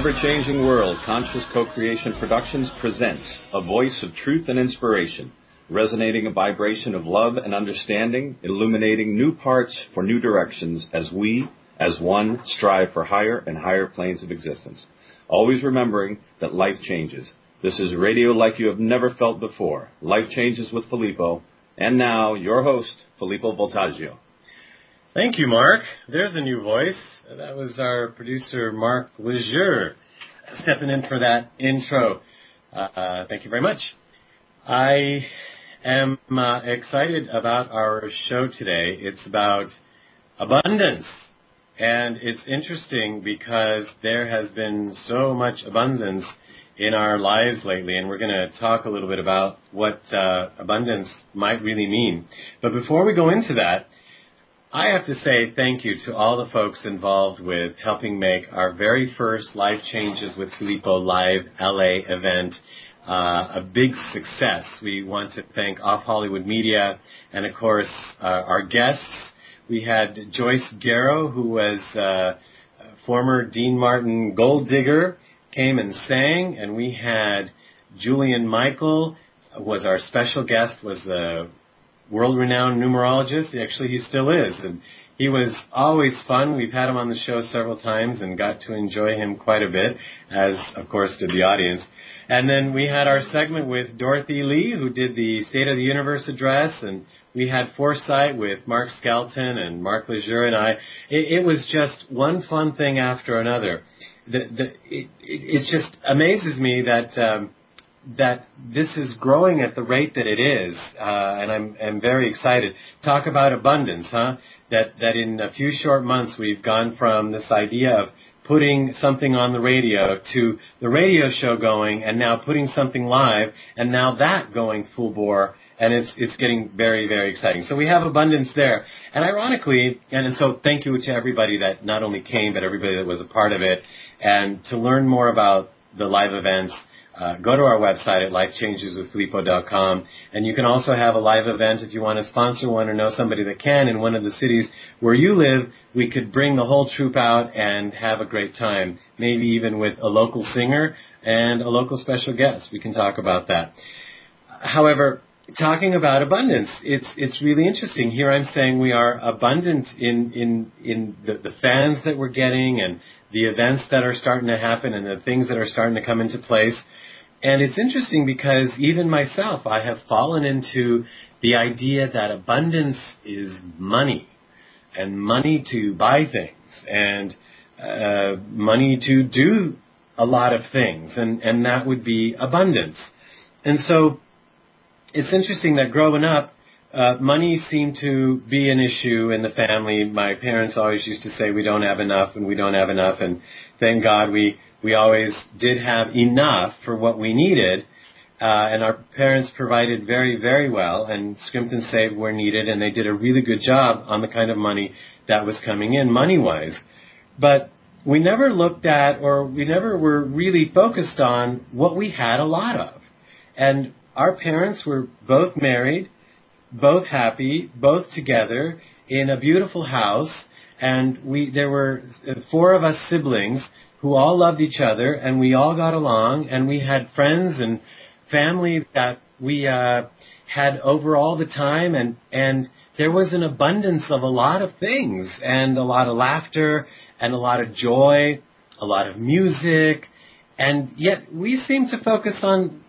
ever-changing world, Conscious Co-Creation Productions presents a voice of truth and inspiration, resonating a vibration of love and understanding, illuminating new parts for new directions as we, as one, strive for higher and higher planes of existence. Always remembering that life changes. This is radio like you have never felt before. Life Changes with Filippo. And now, your host, Filippo Voltaggio. Thank you, Mark. There's a new voice. That was our producer, Mark Lejeune, stepping in for that intro. Thank you very much. I am excited about our show today. It's about abundance. And it's interesting because there has been so much abundance in our lives lately, and we're going to talk a little bit about what abundance might really mean. But before we go into that, I have to say thank you to all the folks involved with helping make our very first Life Changes with Filippo Live LA event a big success. We want to thank Off Hollywood Media and, of course, our guests. We had Joyce Garrow, who was former Dean Martin gold digger, came and sang, and we had Julian Michael was our special guest, was the world-renowned numerologist. Actually, he still is, and he was always fun. We've had him on the show several times and got to enjoy him quite a bit, as, of course, did the audience. And then we had our segment with Dorothy Lee, who did the State of the Universe address, and we had Foresight with Mark Skelton and Mark Lejeune and I. It was just one fun thing after another. It just amazes me that this is growing at the rate that it is, and I'm very excited. Talk about abundance, huh? That in a few short months we've gone from this idea of putting something on the radio to the radio show going, and now putting something live, and now that going full bore, and it's getting very, very exciting. So we have abundance there. And ironically, and so thank you to everybody that not only came, but everybody that was a part of it. And to learn more about the live events, go to our website at lifechangeswithfilippo.com. And you can also have a live event if you want to sponsor one or know somebody that can in one of the cities where you live. We could bring the whole troupe out and have a great time, maybe even with a local singer and a local special guest. We can talk about that. However, talking about abundance, it's really interesting. Here I'm saying we are abundant in the fans that we're getting and the events that are starting to happen and the things that are starting to come into place. And it's interesting because even myself, I have fallen into the idea that abundance is money, and money to buy things, and money to do a lot of things, and that would be abundance. And so it's interesting that growing up, money seemed to be an issue in the family. My parents always used to say we don't have enough and we don't have enough, and thank God we always did have enough for what we needed, and our parents provided very, very well and scrimped and saved where needed, and they did a really good job on the kind of money that was coming in money-wise. But we never looked at, or we never were really focused on what we had a lot of. And our parents were both married, both happy, both together in a beautiful house, and there were 4 of us siblings who all loved each other, and we all got along, and we had friends and family that we had over all the time, and there was an abundance of a lot of things, and a lot of laughter, and a lot of joy, a lot of music, and yet we seemed to focus on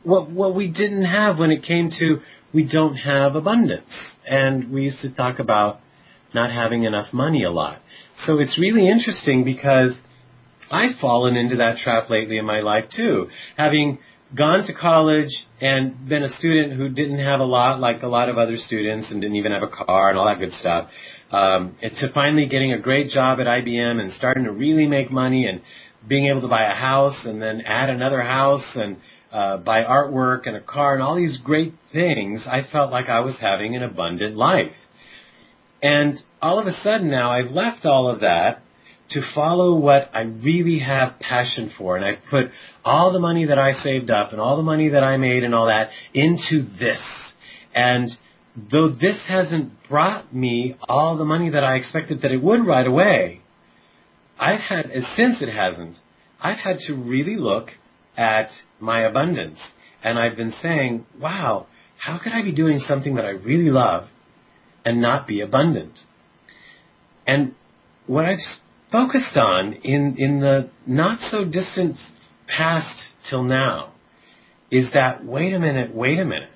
what we didn't have when it came to we don't have abundance. And we used to talk about not having enough money a lot. So it's really interesting because I've fallen into that trap lately in my life too. Having gone to college and been a student who didn't have a lot, like a lot of other students, and didn't even have a car and all that good stuff, and to finally getting a great job at IBM and starting to really make money and being able to buy a house and then add another house and buy artwork and a car and all these great things, I felt like I was having an abundant life. And all of a sudden now I've left all of that to follow what I really have passion for. And I've put all the money that I saved up and all the money that I made and all that into this. And though this hasn't brought me all the money that I expected that it would right away, since it hasn't, I've had to really look at my abundance. And I've been saying, wow, how could I be doing something that I really love and not be abundant? And what I've focused on in the not so distant past till now is that, wait a minute,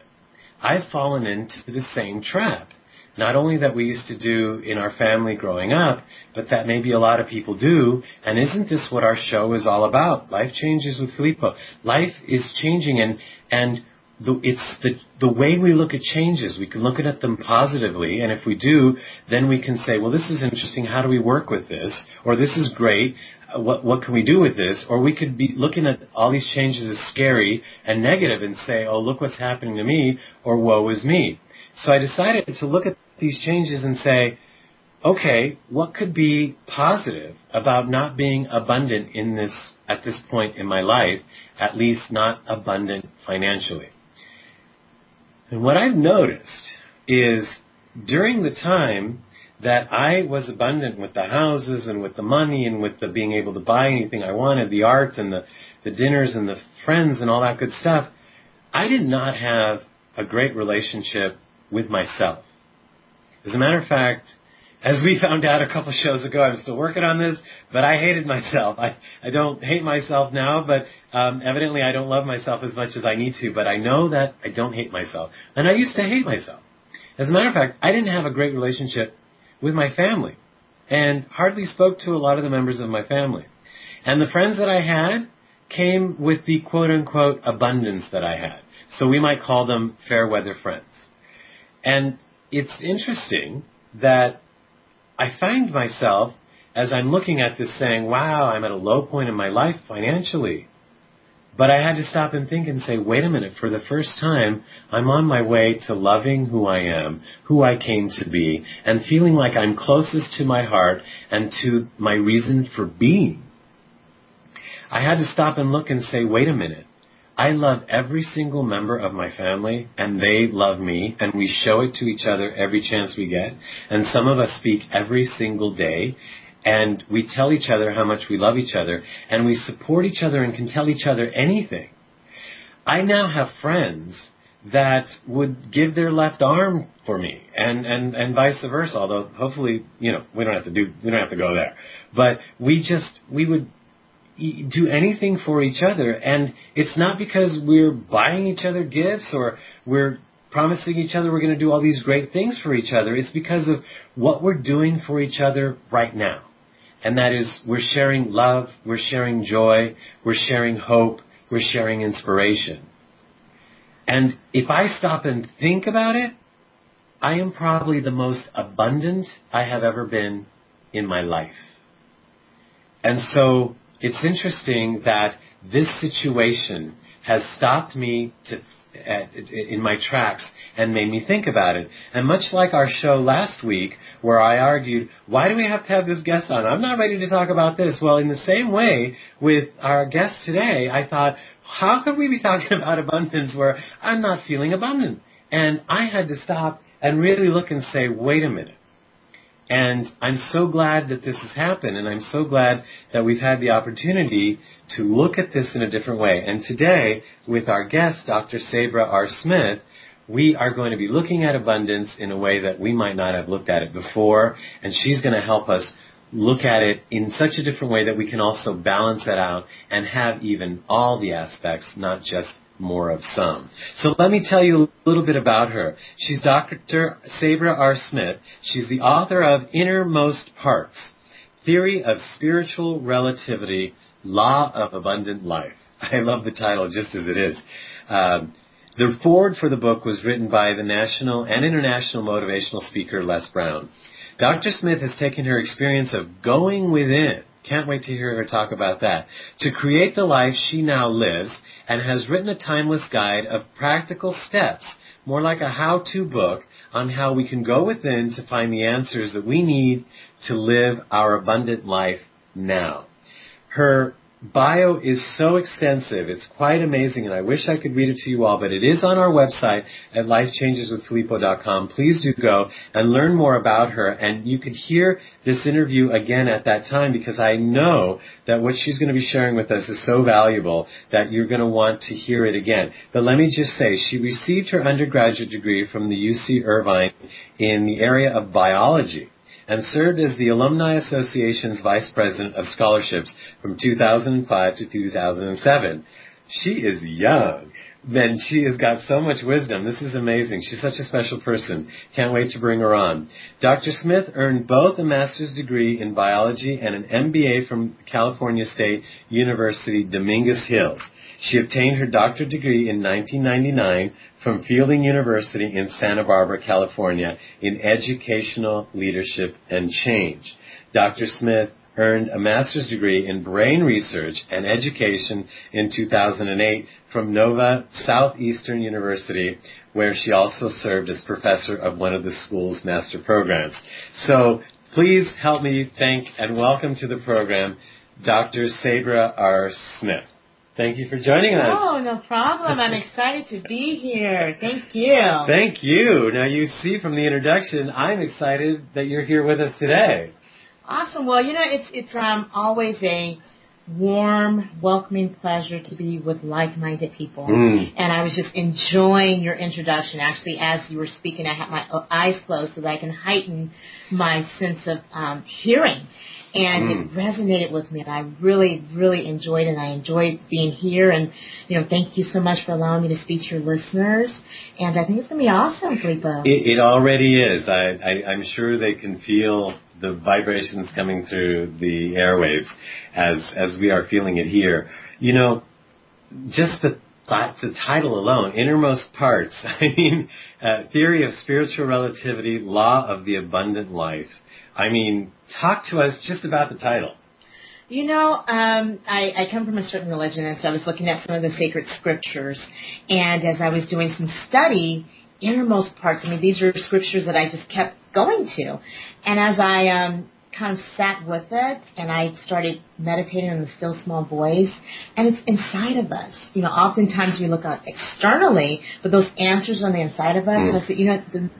I've fallen into the same trap. Not only that we used to do in our family growing up, but that maybe a lot of people do. And isn't this what our show is all about? Life Changes with Filippo. Life is changing, and it's the way we look at changes. We can look at them positively, and if we do, then we can say, well, this is interesting. How do we work with this? Or this is great. What can we do with this? Or we could be looking at all these changes as scary and negative and say, oh, look what's happening to me, or woe is me. So I decided to look at these changes and say, okay, what could be positive about not being abundant at this point in my life, at least not abundant financially? And what I've noticed is during the time that I was abundant with the houses and with the money and with the being able to buy anything I wanted, the art and the dinners and the friends and all that good stuff, I did not have a great relationship with myself. As a matter of fact, as we found out a couple shows ago, I'm still working on this, but I hated myself. I don't hate myself now, but evidently I don't love myself as much as I need to, but I know that I don't hate myself. And I used to hate myself. As a matter of fact, I didn't have a great relationship with my family and hardly spoke to a lot of the members of my family. And the friends that I had came with the quote-unquote abundance that I had. So we might call them fair weather friends. And it's interesting that I find myself, as I'm looking at this, saying, wow, I'm at a low point in my life financially. But I had to stop and think and say, wait a minute, for the first time, I'm on my way to loving who I am, who I came to be, and feeling like I'm closest to my heart and to my reason for being. I had to stop and look and say, wait a minute. I love every single member of my family, and they love me, and we show it to each other every chance we get. And some of us speak every single day, and we tell each other how much we love each other, and we support each other and can tell each other anything. I now have friends that would give their left arm for me, and vice versa. Although hopefully, we don't have to go there, but we would do anything for each other. And it's not because we're buying each other gifts or we're promising each other we're going to do all these great things for each other. It's because of what we're doing for each other right now. And that is, we're sharing love, we're sharing joy, we're sharing hope, we're sharing inspiration. And if I stop and think about it, I am probably the most abundant I have ever been in my life. And so it's interesting that this situation has stopped me in my tracks and made me think about it. And much like our show last week, where I argued, why do we have to have this guest on? I'm not ready to talk about this. Well, in the same way, with our guest today, I thought, how could we be talking about abundance where I'm not feeling abundant? And I had to stop and really look and say, wait a minute. And I'm so glad that this has happened, and I'm so glad that we've had the opportunity to look at this in a different way. And today, with our guest, Dr. Sabra R. Smith, we are going to be looking at abundance in a way that we might not have looked at it before, and she's going to help us look at it in such a different way that we can also balance that out and have even all the aspects, not just more of some. So let me tell you a little bit about her. She's Dr. Sabra R. Smith. She's the author of Innermost Parts, Theory of Spiritual Relativity, Law of Abundant Life. I love the title just as it is. The foreword for the book was written by the national and international motivational speaker Les Brown. Dr. Smith has taken her experience of going within, can't wait to hear her talk about that, to create the life she now lives, and has written a timeless guide of practical steps, more like a how-to book, on how we can go within to find the answers that we need to live our abundant life now. Her bio is so extensive. It's quite amazing, and I wish I could read it to you all, but it is on our website at lifechangeswithfilippo.com. Please do go and learn more about her, and you could hear this interview again at that time, because I know that what she's going to be sharing with us is so valuable that you're going to want to hear it again. But let me just say, she received her undergraduate degree from the UC Irvine in the area of biology, and served as the Alumni Association's Vice President of Scholarships from 2005 to 2007. She is young, and she has got so much wisdom. This is amazing. She's such a special person. Can't wait to bring her on. Dr. Smith earned both a master's degree in biology and an MBA from California State University, Dominguez Hills. She obtained her doctorate degree in 1999 from Fielding University in Santa Barbara, California, in Educational Leadership and Change. Dr. Smith earned a master's degree in brain research and education in 2008 from Nova Southeastern University, where she also served as professor of one of the school's master programs. So please help me thank and welcome to the program Dr. Sabra R. Smith. Thank you for joining us. Oh, no problem. I'm excited to be here. Thank you. Thank you. Now, you see from the introduction, I'm excited that you're here with us today. Awesome. Well, it's always a warm, welcoming pleasure to be with like-minded people. And I was just enjoying your introduction. Actually, as you were speaking, I had my eyes closed so that I can heighten my sense of hearing. And it resonated with me, and I really, really enjoyed it, and I enjoyed being here. And, thank you so much for allowing me to speak to your listeners. And I think it's going to be awesome, Filippo. It already is. I'm sure they can feel the vibrations coming through the airwaves as we are feeling it here. Just the title alone, Innermost Parts, Theory of Spiritual Relativity, Law of the Abundant Life. Talk to us just about the title. I come from a certain religion, and so I was looking at some of the sacred scriptures. And as I was doing some study, innermost parts, these are scriptures that I just kept going to. And as I kind of sat with it, and I started meditating on the still small voice, and it's inside of us. Oftentimes we look out externally, but those answers are on the inside of us. So I said,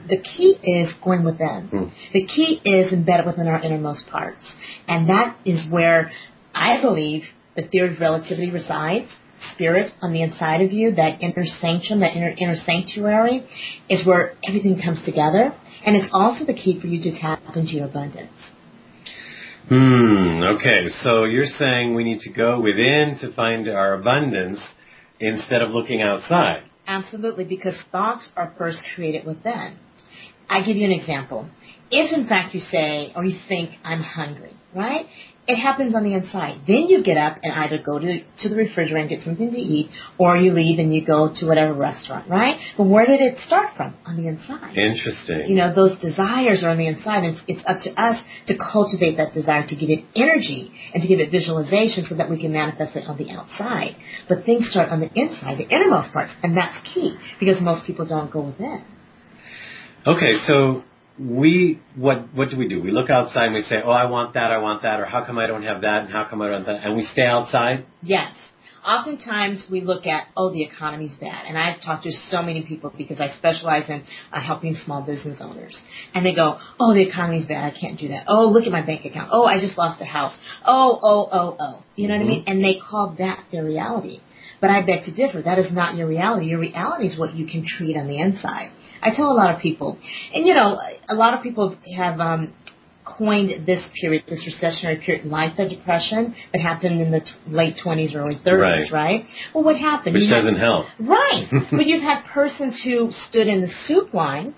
the key is going within. The key is embedded within our innermost parts. And that is where I believe the theory of relativity resides. Spirit on the inside of you, that inner sanctum, that inner sanctuary, is where everything comes together. And it's also the key for you to tap into your abundance. Okay, so you're saying we need to go within to find our abundance instead of looking outside. Absolutely, because thoughts are first created within. I give you an example. If, in fact, you say or you think, I'm hungry, right? It happens on the inside. Then you get up and either go to the refrigerator and get something to eat, or you leave and you go to whatever restaurant, right? But where did it start from? On the inside. Interesting. Those desires are on the inside, and it's up to us to cultivate that desire, to give it energy and to give it visualization so that we can manifest it on the outside. But things start on the inside, the innermost parts, and that's key because most people don't go within. Okay, so what do? We look outside and we say, I want that, or how come I don't have that, and how come I don't have that, and we stay outside? Yes. Oftentimes we look at, the economy's bad. And I've talked to so many people because I specialize in helping small business owners. And they go, the economy's bad, I can't do that. Look at my bank account. I just lost a house. You know what I mean? And they call that their reality. But I beg to differ. That is not your reality. Your reality is what you can create on the inside. I tell a lot of people, and a lot of people have coined this period, this recessionary period in life, the depression that happened in the late 20s, early 30s, right? Well, what happened? Which doesn't help. Right. But you've had persons who stood in the soup lines,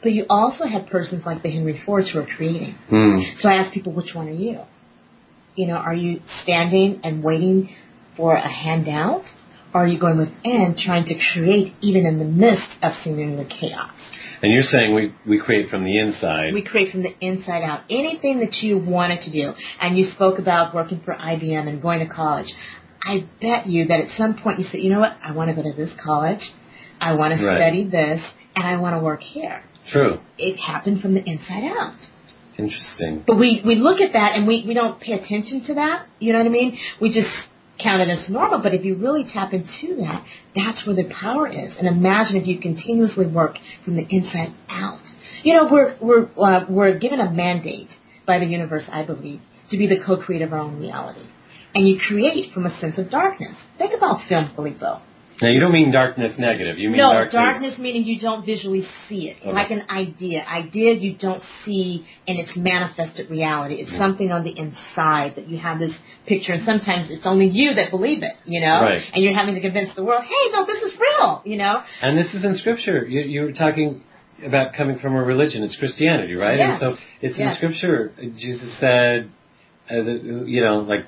but you also had persons like the Henry Fords who are creating. So I ask people, which one are you? Are you standing and waiting for a handout? Or are you going within, trying to create even in the midst of seemingly chaos? And you're saying we create from the inside. We create from the inside out. Anything that you wanted to do. And you spoke about working for IBM and going to college. I bet you that at some point you said, you know what, I want to go to this college. I want to study this. And I want to work here. True. It happened from the inside out. Interesting. But we look at that and we don't pay attention to that. You know what I mean? We just counted as normal. But if you really tap into that, that's where the power is. And imagine if you continuously work from the inside out. You know, we're given a mandate by the universe, I believe, to be the co-creator of our own reality. And you create from a sense of darkness. Think about film, Filippo. Now, you don't mean darkness negative. You mean no, darkness meaning you don't visually see it. Okay. Like an idea. Idea you don't see in its manifested reality. It's something on the inside that you have this picture, and sometimes it's only you that believe it, you know? Right. And you're having to convince the world, hey, no, this is real, you know? And this is in Scripture. You were talking about coming from a religion. It's Christianity, right? Yes. And so it's Yes. in Scripture. Jesus said, you know, like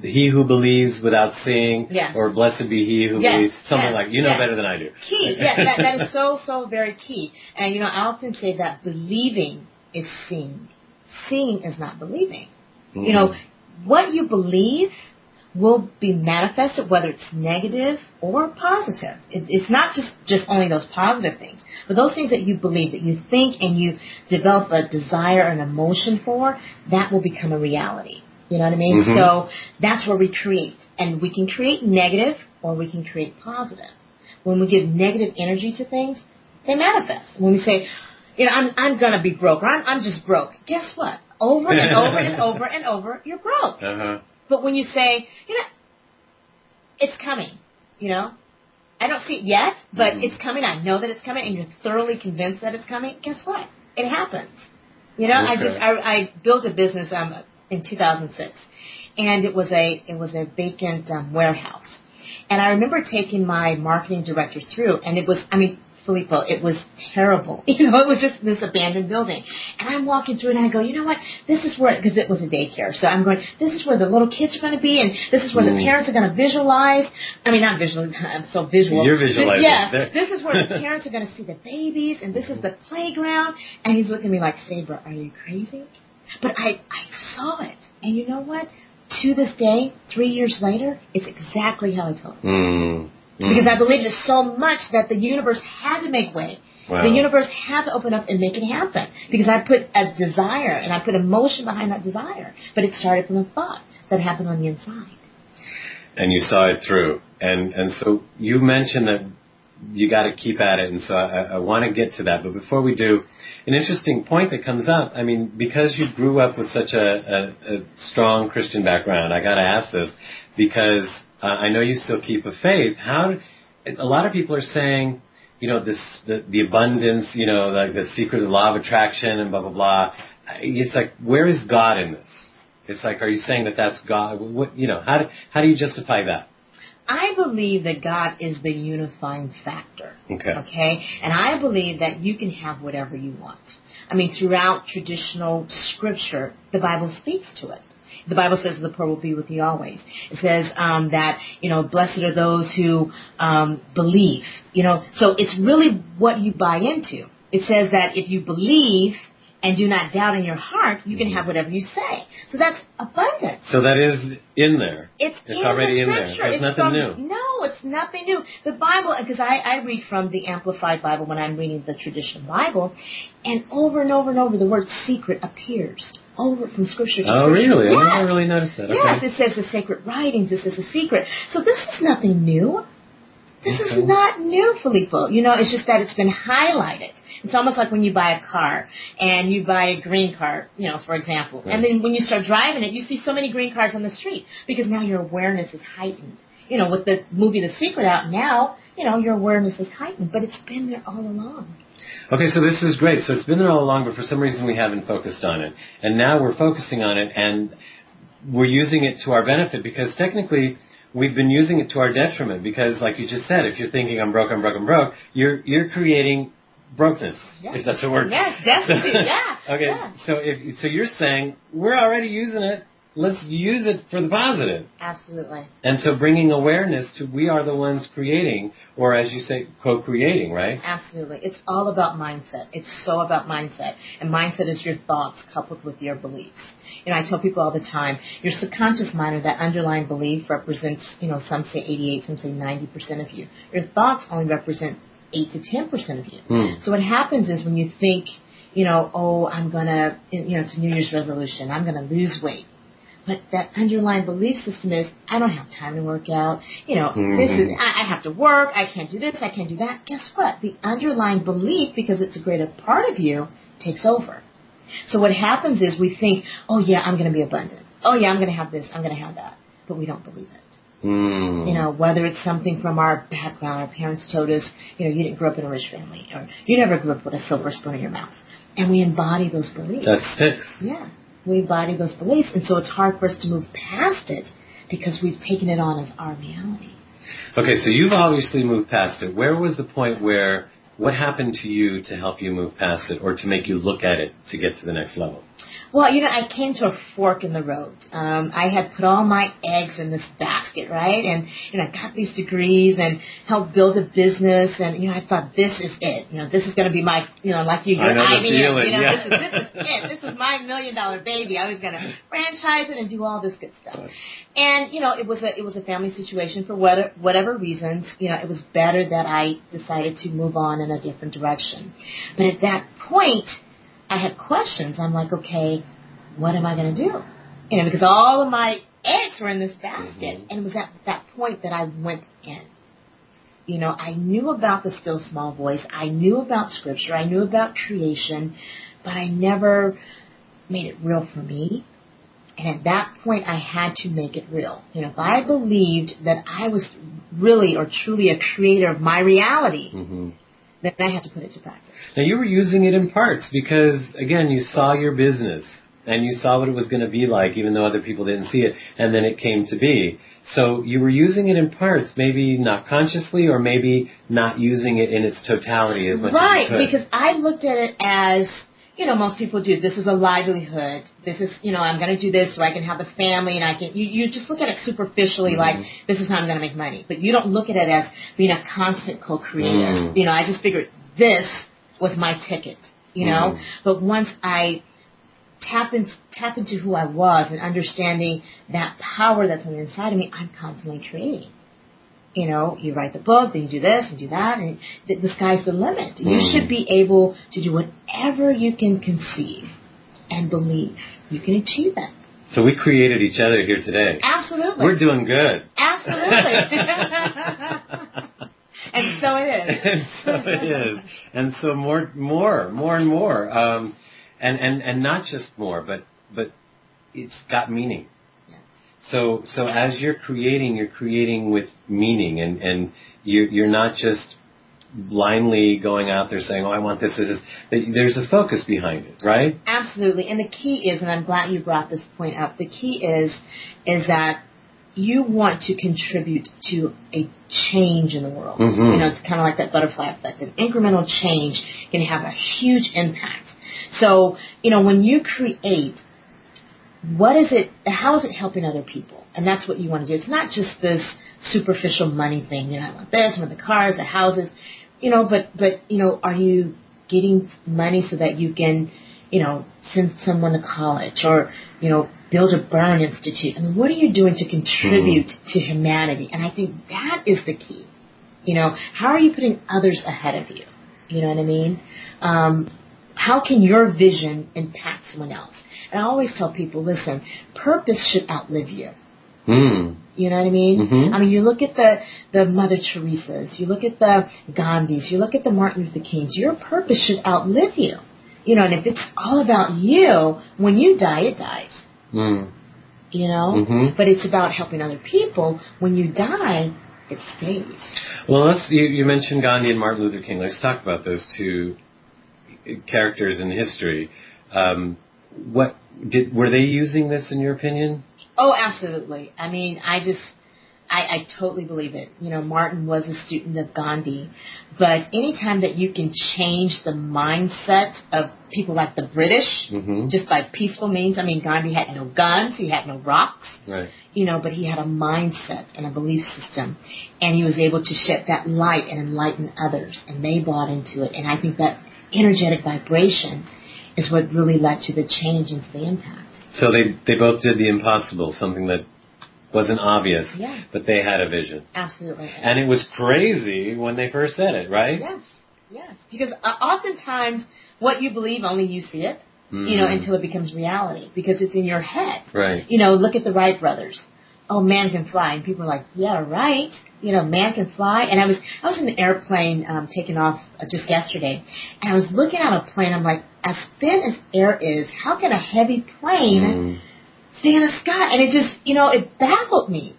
he who believes without seeing, Yes. or blessed be he who Yes. believes, something Yes. like, you know Yes. better than I do. Key. Yes, that is so very key. And, you know, I often say that believing is seeing. Seeing is not believing. Mm-hmm. You know, what you believe will be manifested, whether it's negative or positive. It's not just only those positive things, but those things that you believe, that you think and you develop a desire, an emotion for, that will become a reality. You know what I mean? Mm-hmm. So that's where we create. And we can create negative or we can create positive. When we give negative energy to things, they manifest. When we say, you know, I'm going to be broke, or I'm just broke, guess what? Over and over and over and over, you're broke. Uh-huh. But when you say, you know, it's coming, you know, I don't see it yet, but it's coming. I know that it's coming, and you're thoroughly convinced that it's coming. Guess what? It happens. You know, Okay. I built a business in 2006, and it was a vacant warehouse, and I remember taking my marketing director through, and it was, I mean, Filippo, it was terrible. You know, it was just this abandoned building. And I'm walking through and I go, you know what? This is where, because it was a daycare. So I'm going, this is where the little kids are going to be, and this is where the parents are going to visualize. I mean, not visualize, I'm so visual. You're visualizing. This is where the parents are going to see the babies, and this is the playground. And he's looking at me like, Sabra, are you crazy? But I saw it. And you know what? To this day, 3 years later, it's exactly how I told him. Because I believed it so much that the universe had to make way. Wow. The universe had to open up and make it happen. Because I put a desire and I put emotion behind that desire. But it started from a thought that happened on the inside. And you saw it through. And so you mentioned that you got to keep at it. And so I want to get to that. But before we do, an interesting point that comes up, I mean, because you grew up with such a strong Christian background, I got to ask this because I know you still keep a faith. A lot of people are saying, you know, the abundance, you know, like the secret of the law of attraction and blah, blah, blah. It's like, where is God in this? It's like, are you saying that that's God? What, you know, how do you justify that? I believe that God is the unifying factor. Okay. And I believe that you can have whatever you want. I mean, throughout traditional scripture, the Bible speaks to it. The Bible says the poor will be with you always. It says that, you know, blessed are those who believe. You know, so it's really what you buy into. It says that if you believe and do not doubt in your heart, you can have whatever you say. So that's abundance. So that is in there. It's already in the in there. scripture. It's nothing new. No, it's nothing new. The Bible, because I read from the Amplified Bible when I'm reading the traditional Bible, and over and over and over the word secret appears. Over from scripture to scripture. Oh, really? Yes. I never really noticed that. Okay. Yes, it says the sacred writings. This is a secret. So this is nothing new. This is not new, Filippo. You know, it's just that it's been highlighted. It's almost like when you buy a car and you buy a green car, you know, for example. Right. And then when you start driving it, you see so many green cars on the street because now your awareness is heightened. You know, with the movie The Secret out now, you know, your awareness is heightened. But it's been there all along. Okay, so this is great. So it's been there all along, but for some reason we haven't focused on it. And now we're focusing on it, and we're using it to our benefit because technically we've been using it to our detriment because, like you just said, if you're thinking I'm broke, you're creating brokenness, if that's a word. Yes, definitely, yeah. Okay, yeah. So you're saying we're already using it. Let's use it for the positive. Absolutely. And so bringing awareness to we are the ones creating, or as you say, co-creating, right? Absolutely. It's all about mindset. It's so about mindset. And mindset is your thoughts coupled with your beliefs. You know, I tell people all the time, your subconscious mind or that underlying belief represents, you know, some say 88, some say 90% of you. Your thoughts only represent 8 to 10% of you. So what happens is when you think, you know, oh, I'm going to, you know, it's a New Year's resolution, I'm going to lose weight. But that underlying belief system is, I don't have time to work out. This Mm-hmm. is, I have to work. I can't do this. I can't do that. Guess what? The underlying belief, because it's a greater part of you, takes over. So what happens is we think, oh yeah, I'm going to be abundant. Oh yeah, I'm going to have this. I'm going to have that. But we don't believe it. Whether it's something from our background, our parents told us, you didn't grow up in a rich family, or you never grew up with a silver spoon in your mouth. And we embody those beliefs. That sticks. Yeah. We embody those beliefs, and so it's hard for us to move past it because we've taken it on as our reality. Okay, so you've obviously moved past it. Where was the point where, what happened to you to help you move past it or to make you look at it to get to the next level? Well, I came to a fork in the road. I had put all my eggs in this basket, right? And, I got these degrees and helped build a business. And, I thought, this is it. This is going to be my, like your I know the IBM. feeling, yeah. This is it. This is my $1 million baby. I was going to franchise it and do all this good stuff. And, it was a family situation for whatever reasons. It was better that I decided to move on in a different direction. But at that point, I had questions. I'm like, okay, what am I going to do? Because all of my eggs were in this basket. Mm-hmm. And it was at that point that I went in. I knew about the still small voice. I knew about scripture. I knew about creation. But I never made it real for me. And at that point, I had to make it real. If I believed that I was really or truly a creator of my reality, Mm-hmm. then I had to put it to practice. Now, you were using it in parts because, again, you saw your business and you saw what it was going to be like, even though other people didn't see it, and then it came to be. So you were using it in parts, maybe not consciously or maybe not using it in its totality as much as you could. Right, because I looked at it as, most people do. This is a livelihood. This is, I'm going to do this so I can have a family and I can, you just look at it superficially like, this is how I'm going to make money. But you don't look at it as being a constant co-creator. I just figured this was my ticket, But once I tap into who I was and understanding that power that's on the inside of me, I'm constantly creating. You write the book, then you do this and do that, and the sky's the limit. You should be able to do whatever you can conceive and believe. You can achieve it. So we created each other here today. Absolutely. We're doing good. Absolutely. And so it is. And so it is. And so more and more. And not just more, but it's got meaning. So as you're creating with meaning, and you're not just blindly going out there saying, oh, I want this. There's a focus behind it, right? Absolutely. And the key is, and I'm glad you brought this point up, the key is that you want to contribute to a change in the world. Mm-hmm. It's kind of like that butterfly effect. An incremental change can have a huge impact. So, when you create, how is it helping other people? And that's what you want to do. It's not just this superficial money thing. I want this, I want the cars, the houses, but are you getting money so that you can, send someone to college or, build a burn institute? What are you doing to contribute to humanity? And I think that is the key. How are you putting others ahead of you? You know what I mean? How can your vision impact someone else? And I always tell people, listen, purpose should outlive you. You know what I mean? Mm-hmm. You look at the Mother Teresas, you look at the Gandhis, you look at the Martin Luther Kings, your purpose should outlive you. And if it's all about you, when you die, it dies. Mm-hmm. But it's about helping other people. When you die, it stays. Well, you mentioned Gandhi and Martin Luther King. Let's talk about those two characters in history. Were they using this in your opinion? Oh, absolutely. I totally believe it. Martin was a student of Gandhi, but anytime that you can change the mindset of people like the British, just by peaceful means. Gandhi had no guns, he had no rocks, right? But he had a mindset and a belief system, and he was able to shed that light and enlighten others, and they bought into it. And I think that energetic vibration is what really led to the change and to the impact. So they both did the impossible, something that wasn't obvious, but they had a vision. Absolutely. And it was crazy when they first said it, right? Yes. Because oftentimes what you believe, only you see it. until it becomes reality, because it's in your head. Right. Look at the Wright brothers. Oh, man can fly. And people are like, yeah, right. Man can fly. And I was in an airplane taking off just yesterday, and I was looking at a plane. I'm like, as thin as air is, how can a heavy plane stay in the sky? And it just, it baffled me.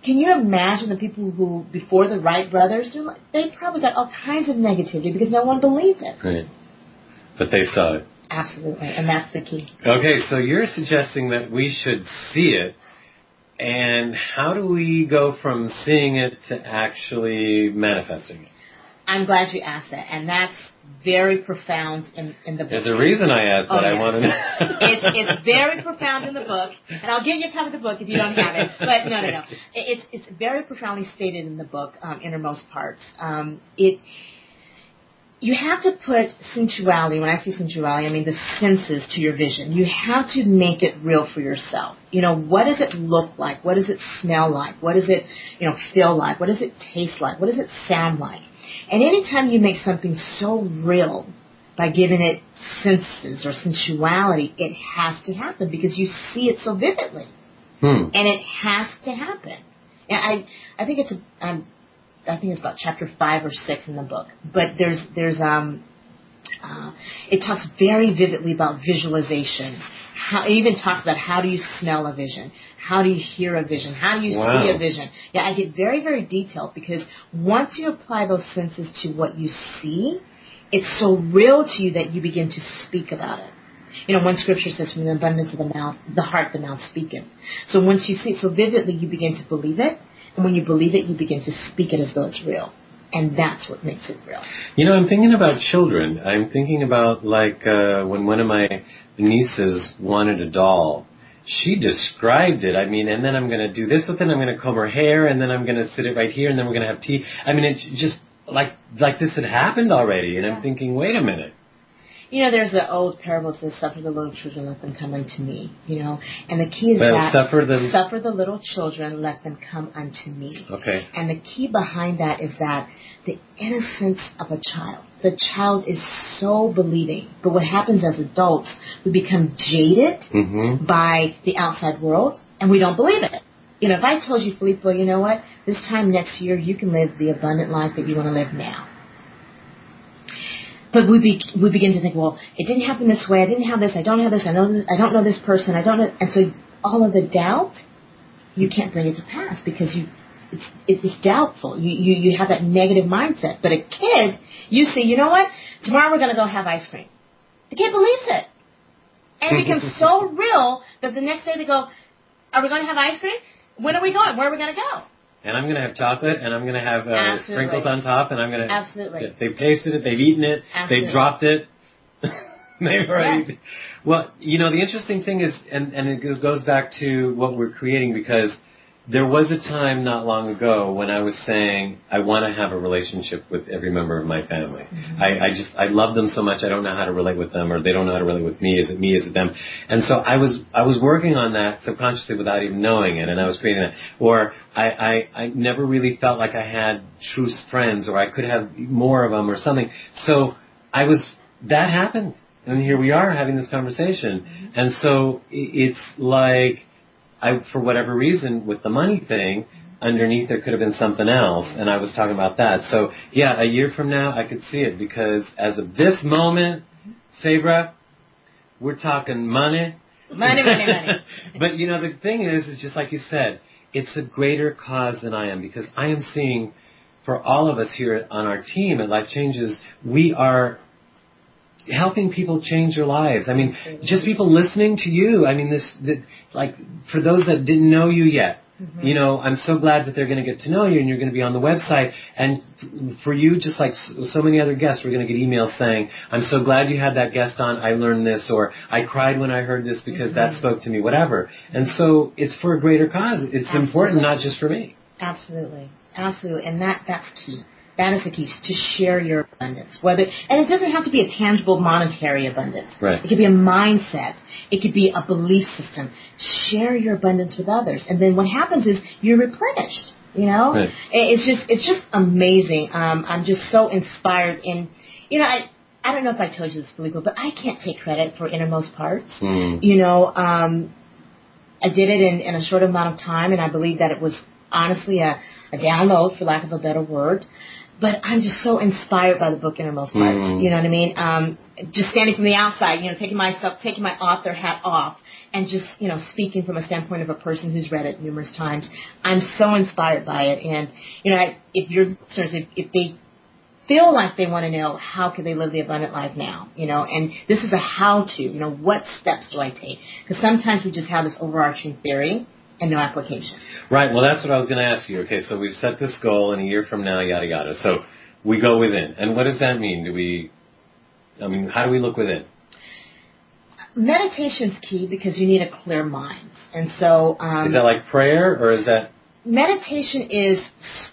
Can you imagine the people who, before the Wright brothers, they probably got all kinds of negativity because no one believed it. Right. But they saw it. Absolutely. And that's the key. Okay, so you're suggesting that we should see it. And how do we go from seeing it to actually manifesting it? I'm glad you asked that. And that's very profound in the book. There's a reason I asked that. Yes. I want to know. It's very profound in the book. And I'll get you a copy of the book if you don't have it. But no. It's very profoundly stated in the book, Innermost Parts. You have to put sensuality, when I say sensuality, I mean the senses to your vision. You have to make it real for yourself. What does it look like? What does it smell like? What does it, feel like? What does it taste like? What does it sound like? And anytime you make something so real by giving it senses or sensuality, it has to happen because you see it so vividly. And it has to happen. And I think it's about chapter 5 or 6 in the book. But it talks very vividly about visualization. It even talks about how do you smell a vision? How do you hear a vision? How do you see a vision? Yeah, I get very, very detailed because once you apply those senses to what you see, it's so real to you that you begin to speak about it. One scripture says, from the abundance of the heart, the mouth speaketh. So once you see it so vividly, you begin to believe it. And when you believe it, you begin to speak it as though it's real. And that's what makes it real. I'm thinking about children. I'm thinking about, when one of my nieces wanted a doll. She described it. And then I'm going to do this with it. I'm going to comb her hair, and then I'm going to sit it right here, and then we're going to have tea. It's just like this had happened already. And I'm thinking, wait a minute. There's an old parable that says, suffer the little children, let them come unto me, And the key is suffer the little children, let them come unto me. Okay. And the key behind that is that the innocence of a child. The child is so believing. But what happens as adults, we become jaded by the outside world, and we don't believe it. If I told you, Filippo, you know what? This time next year, you can live the abundant life that you want to live now. But we begin to think, well, it didn't happen this way. I didn't have this. I don't have this. I don't know this person. I don't know. And so all of the doubt, you can't bring it to pass because it's doubtful. You have that negative mindset. But a kid, you see, you know what? Tomorrow we're going to go have ice cream. The kid believes it. And it becomes so real that the next day they go, are we going to have ice cream? When are we going? Where are we going to go? And I'm going to have chocolate, and I'm going to have sprinkles on top, and I'm going to... Absolutely. They've tasted it, they've eaten it, they've dropped it. They've already... Well, the interesting thing is, and it goes back to what we're creating, because there was a time not long ago when I was saying, I want to have a relationship with every member of my family. I love them so much, I don't know how to relate with them, or they don't know how to relate with me. Is it me? Is it them? And so I was working on that subconsciously without even knowing it, and I was creating that. Or I never really felt like I had true friends, or I could have more of them or something. So that happened. And here we are having this conversation. And so it's like, for whatever reason, with the money thing, underneath there could have been something else, and I was talking about that. So, yeah, a year from now, I could see it, because as of this moment, Sabra, we're talking money. Money. But, the thing is just like you said, it's a greater cause than I am, because I am seeing, for all of us here on our team at Life Changes, we are helping people change their lives. Just people listening to you. For those that didn't know you yet, I'm so glad that they're going to get to know you, and you're going to be on the website. And for you, just like so many other guests, we're going to get emails saying, I'm so glad you had that guest on. I learned this, or I cried when I heard this because that spoke to me, whatever. And so it's for a greater cause. It's important, not just for me. Absolutely. And that's key. That is the key, to share your abundance. And it doesn't have to be a tangible monetary abundance. Right. It could be a mindset. It could be a belief system. Share your abundance with others. And then what happens is you're replenished, Right. It's just amazing. I'm just so inspired I I don't know if I told you this, Felipe, but I can't take credit for innermost parts. Mm. You know, I did it in a short amount of time, and I believe that it was honestly a download, for lack of a better word. But I'm just so inspired by the book Innermost Parts. Mm. You know what I mean? Just standing from the outside, you know, taking my author hat off and just, you know, speaking from a standpoint of a person who's read it numerous times. I'm so inspired by it. And, you know, if they feel like they want to know how can they live the abundant life now, you know, and this is a how-to, you know, what steps do I take? Because sometimes we just have this overarching theory and no application. Right. Well, that's what I was going to ask you. Okay, so we've set this goal, and a year from now, yada, yada. So we go within. And what does that mean? How do we look within? Meditation's key because you need a clear mind. And so... is that like prayer, or is that... Meditation is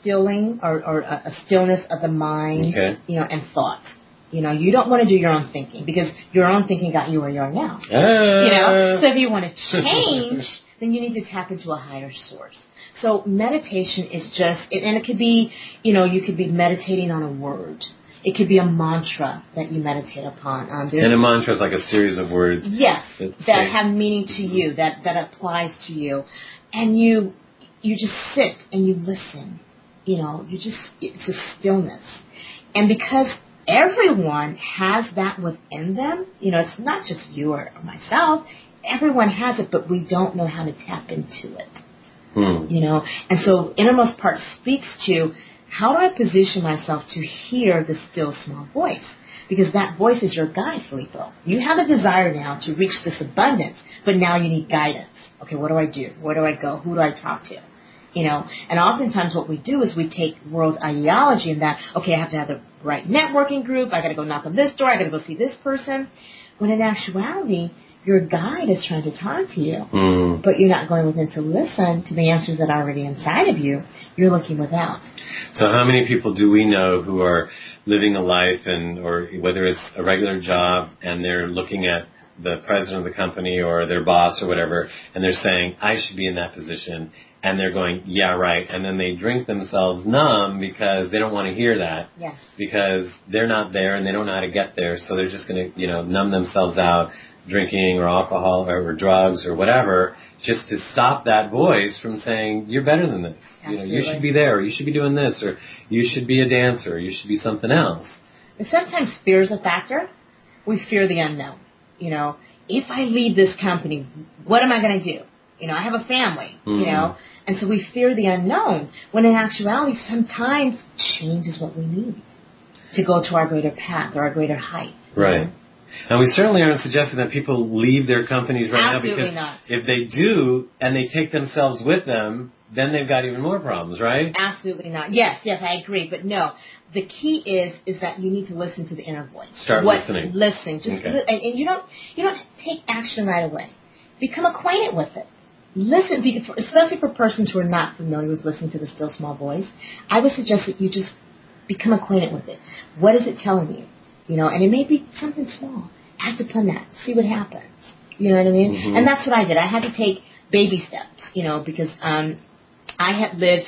stilling or a stillness of the mind, okay. You know, and thought. You know, you don't want to do your own thinking because your own thinking got you where you are now. You know, so if you want to change... then you need to tap into a higher source. So meditation is just, and it could be, you know, you could be meditating on a word. It could be a mantra that you meditate upon. And a mantra is like a series of words. Yes, that have meaning to you, that applies to you. And you just sit and you listen. You know, it's a stillness. And because everyone has that within them, you know, it's not just you or myself. Everyone has it, but we don't know how to tap into it. You know, and so Innermost Part speaks to how do I position myself to hear the still small voice? Because that voice is your guide, Filippo. You have a desire now to reach this abundance, but now you need guidance. Okay, what do I do? Where do I go? Who do I talk to? You know, and oftentimes what we do is we take world ideology and that, okay, I have to have the right networking group. I got to go knock on this door. I got to go see this person. When in actuality, your guide is trying to talk to you, but you're not going within to listen to the answers that are already inside of you. You're looking without. So how many people do we know who are living a life or whether it's a regular job and they're looking at the president of the company or their boss or whatever, and they're saying, I should be in that position, and they're going, yeah, right, and then they drink themselves numb because they don't want to hear that. Yes. Because they're not there and they don't know how to get there, so they're just going to, you know, numb themselves out, drinking or alcohol or drugs or whatever, just to stop that voice from saying, you're better than this. Absolutely. You know, you should be there, or you should be doing this, or you should be a dancer, or you should be something else. And sometimes fear is a factor. We fear the unknown. You know, if I leave this company, what am I going to do? You know, I have a family, you know, and so we fear the unknown, when in actuality, sometimes change is what we need to go to our greater path or our greater height. Right. You know? And we certainly aren't suggesting that people leave their companies right Absolutely now, because not. if they do and they take themselves with them, then they've got even more problems, right? Absolutely not. Yes, I agree. But no, the key is that you need to listen to the inner voice. Start listening. Listening. Just okay. And you don't take action right away. Become acquainted with it. Listen, especially for persons who are not familiar with listening to the still small voice. I would suggest that you just become acquainted with it. What is it telling you? You know, and it may be something small. Act upon that. See what happens. You know what I mean? Mm-hmm. And that's what I did. I had to take baby steps, you know, because I had lived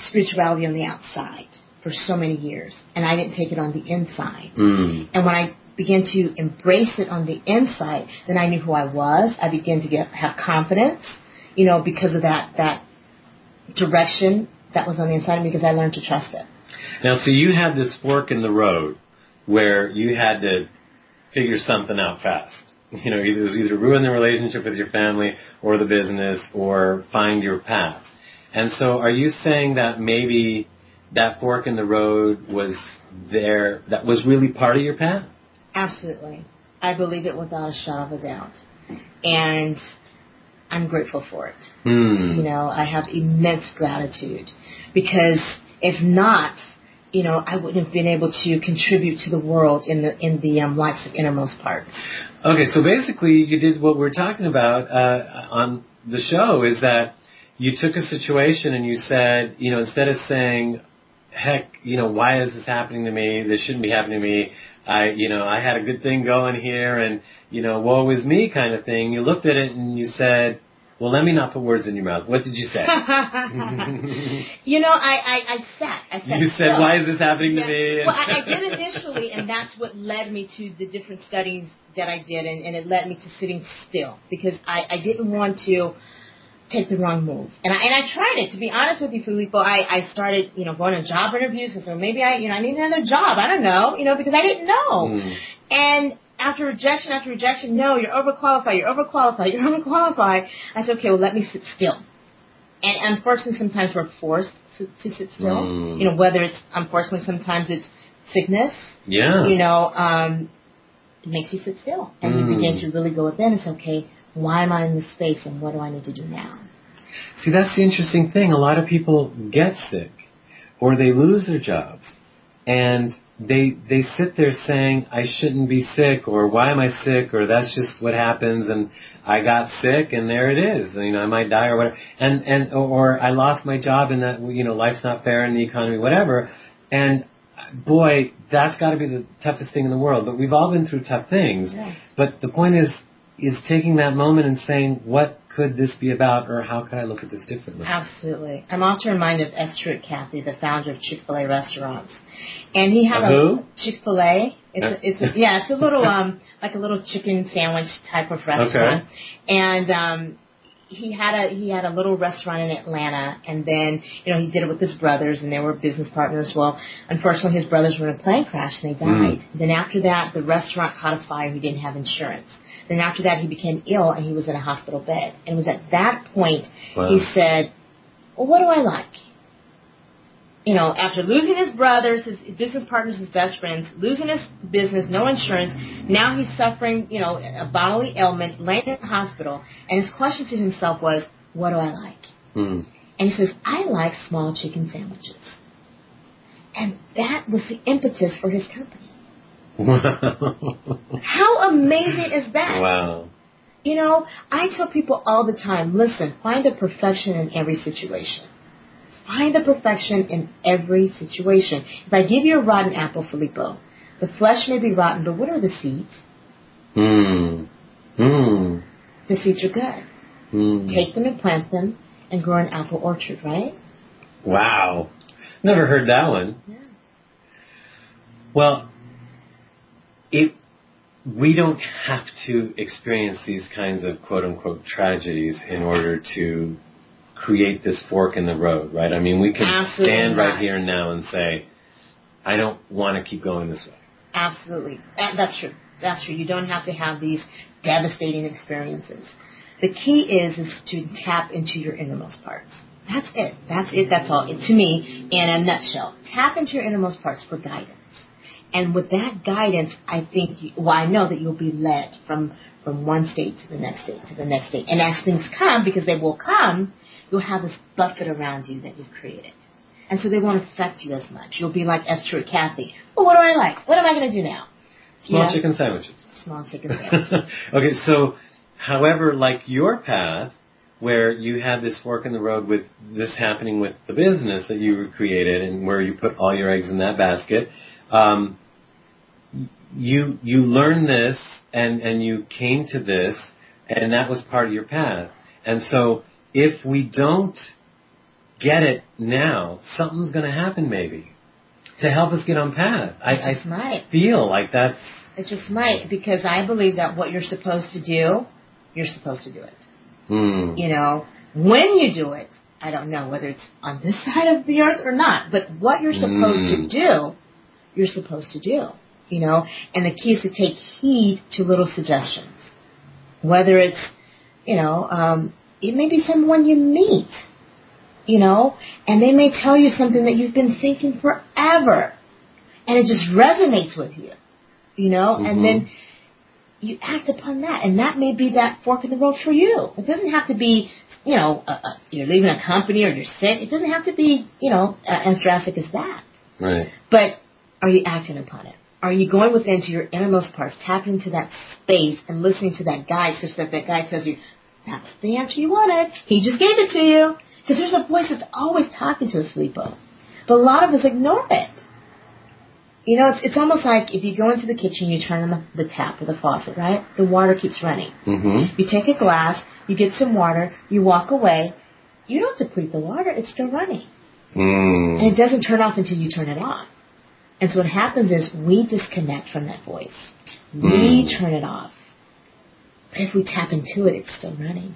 spirituality on the outside for so many years, and I didn't take it on the inside. And when I began to embrace it on the inside, then I knew who I was. I began to have confidence, you know, because of that direction that was on the inside of me, because I learned to trust it. Now, so you had this fork in the road where you had to figure something out fast. You know, it was either ruin the relationship with your family or the business or find your path. And so are you saying that maybe that fork in the road was there, that was really part of your path? Absolutely. I believe it without a shadow of a doubt. And I'm grateful for it. You know, I have immense gratitude, because if not, you know, I wouldn't have been able to contribute to the world in the lives of Innermost Parts. Okay, so basically you did what we're talking about on the show, is that you took a situation and you said, you know, instead of saying, heck, you know, why is this happening to me? This shouldn't be happening to me. I had a good thing going here, and, you know, woe is me kind of thing. You looked at it and you said, well, let me not put words in your mouth. What did you say? You know, I sat. I sat You said, still. why is this happening to me? Well, I did initially, and that's what led me to the different studies that I did, and it led me to sitting still because I didn't want to take the wrong move. And I tried it, to be honest with you, Filippo. I started, going on job interviews, and so maybe I need another job. I don't know, because I didn't know. And after rejection, no, you're overqualified. I said, okay, well, let me sit still. And unfortunately, sometimes we're forced to sit still. Whether it's, unfortunately, sometimes it's sickness. Yeah. It makes you sit still. And you begin to really go within and say, okay, why am I in this space and what do I need to do now? See, that's the interesting thing. A lot of people get sick or they lose their jobs and they sit there saying, I shouldn't be sick, or why am I sick, or that's just what happens, and I got sick, and there it is. I might die, or whatever, or I lost my job, and that life's not fair in the economy, whatever. And boy, that's got to be the toughest thing in the world. But we've all been through tough things. Yes. But the point is taking that moment and saying, what could this be about, or how could I look at this differently? Absolutely. I'm also reminded of Esther Cathy, the founder of Chick-fil-A restaurants. And he had who? Chick-fil-A. It's a little, like a little chicken sandwich type of restaurant. Okay. And, he had a little restaurant in Atlanta, and then, he did it with his brothers, and they were business partners. Well, unfortunately, his brothers were in a plane crash, and they died. Then after that, the restaurant caught a fire. He didn't have insurance. Then after that, he became ill, and he was in a hospital bed. And it was at that point he said, well, what do I like? After losing his brothers, his business partners, his best friends, losing his business, no insurance, now he's suffering, a bodily ailment, laying in the hospital. And his question to himself was, what do I like? And he says, I like small chicken sandwiches. And that was the impetus for his company. Wow. How amazing is that? Wow. I tell people all the time, listen, find the perfection in every situation. Find the perfection in every situation. If I give you a rotten apple, Filippo, the flesh may be rotten, but what are the seeds? The seeds are good. Take them and plant them and grow an apple orchard, right? Wow. Never heard that one. Yeah. Well, we don't have to experience these kinds of quote-unquote tragedies in order to create this fork in the road, right? We can Absolutely stand right not. here and now and say, I don't want to keep going this way. Absolutely. That's true. That's true. You don't have to have these devastating experiences. The key is to tap into your innermost parts. That's it. That's all. To me, in a nutshell, tap into your innermost parts for guidance. And with that guidance, I know that you'll be led from one state to the next state to the next state. And as things come, because they will come, you'll have this buffet around you that you've created. And so they won't affect you as much. You'll be like Esther or Kathy. Well, what do I like? What am I going to do now? Small chicken sandwiches. Small chicken sandwiches. Okay, so however, like your path, where you had this fork in the road with this happening with the business that you created and where you put all your eggs in that basket, you learned this and you came to this, and that was part of your path. And so if we don't get it now, something's going to happen maybe to help us get on path. I feel like that's... It just might, because I believe that what you're supposed to do, you're supposed to do it. When you do it, I don't know whether it's on this side of the earth or not, but what you're supposed to do, you're supposed to do. And the key is to take heed to little suggestions. Whether it's, it may be someone you meet, and they may tell you something that you've been thinking forever, and it just resonates with you, and then you act upon that, and that may be that fork in the road for you. It doesn't have to be, you're leaving a company or you're sick. It doesn't have to be, as drastic as that. Right. But are you acting upon it? Are you going within to your innermost parts, tapping into that space and listening to that guide such that that guide tells you, that's the answer you wanted. He just gave it to you. Because there's a voice that's always talking to us, Filippo. But a lot of us ignore it. It's almost like if you go into the kitchen, you turn on the tap or the faucet, right? The water keeps running. Mm-hmm. You take a glass, you get some water, you walk away. You don't deplete the water. It's still running. And it doesn't turn off until you turn it on. And so what happens is we disconnect from that voice. We turn it off. But if we tap into it, it's still running.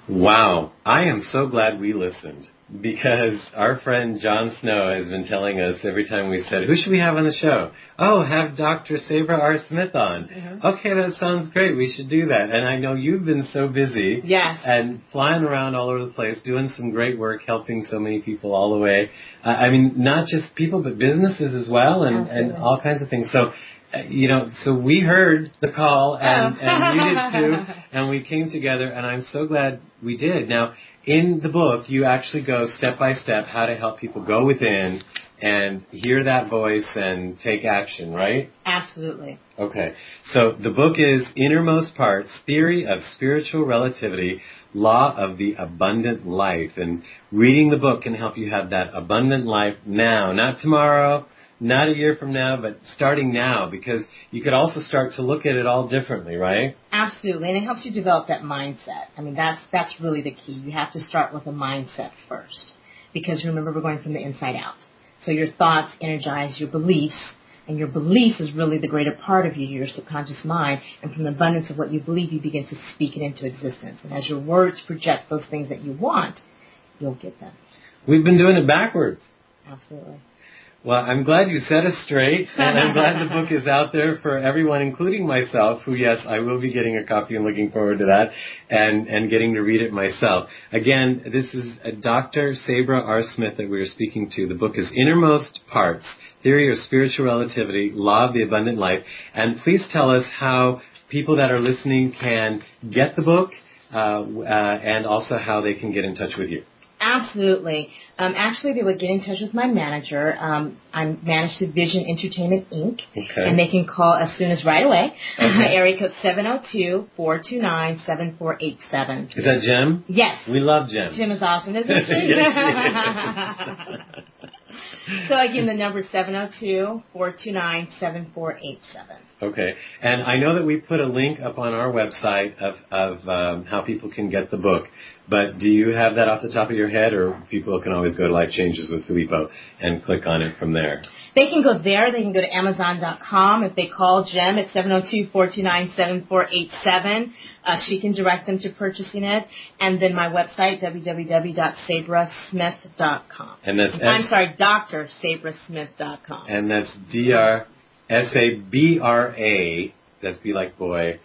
Wow. I am so glad we listened, because our friend John Snow has been telling us every time we said, who should we have on the show? Oh, have Dr. Sabra R. Smith on. Okay, that sounds great. We should do that. And I know you've been so busy. Yes. And flying around all over the place, doing some great work, helping so many people all the way. I mean, not just people, but businesses as well, and all kinds of things. So, so we heard the call, and you did too, and we came together, and I'm so glad we did. Now, in the book, you actually go step by step how to help people go within and hear that voice and take action, right? Absolutely. Okay. So the book is Innermost Parts, Theory of Spiritual Relativity, Law of the Abundant Life. And reading the book can help you have that abundant life now, not tomorrow, not a year from now, but starting now, because you could also start to look at it all differently, right? Absolutely, and it helps you develop that mindset. I mean, that's really the key. You have to start with a mindset first, because remember, we're going from the inside out. So your thoughts energize your beliefs, and your belief is really the greater part of you, your subconscious mind, and from the abundance of what you believe, you begin to speak it into existence. And as your words project those things that you want, you'll get them. We've been doing it backwards. Absolutely. Well, I'm glad you set us straight, and I'm glad the book is out there for everyone, including myself, who, yes, I will be getting a copy and looking forward to that, and getting to read it myself. Again, this is Dr. Sabra R. Smith that we are speaking to. The book is Innermost Parts, Theory of Spiritual Relativity, Law of the Abundant Life. And please tell us how people that are listening can get the book, and also how they can get in touch with you. Absolutely. Actually, they would get in touch with my manager. I manage the Vision Entertainment, Inc., and they can call as soon as right away. Area code 702-429-7487. Is that Jim? Yes. We love Jim. Jim is awesome, isn't she? Yes, she is. So again, the number is 702-429-7487. Okay. And I know that we put a link up on our website of how people can get the book. But do you have that off the top of your head, or people can always go to Life Changes with Filippo and click on it from there? They can go there. They can go to Amazon.com. If they call Jem at 702-429-7487, she can direct them to purchasing it. And then my website, www.sabrasmith.com. And that's DrSabrasmith.com. And that's DrSabra, that's be like boy,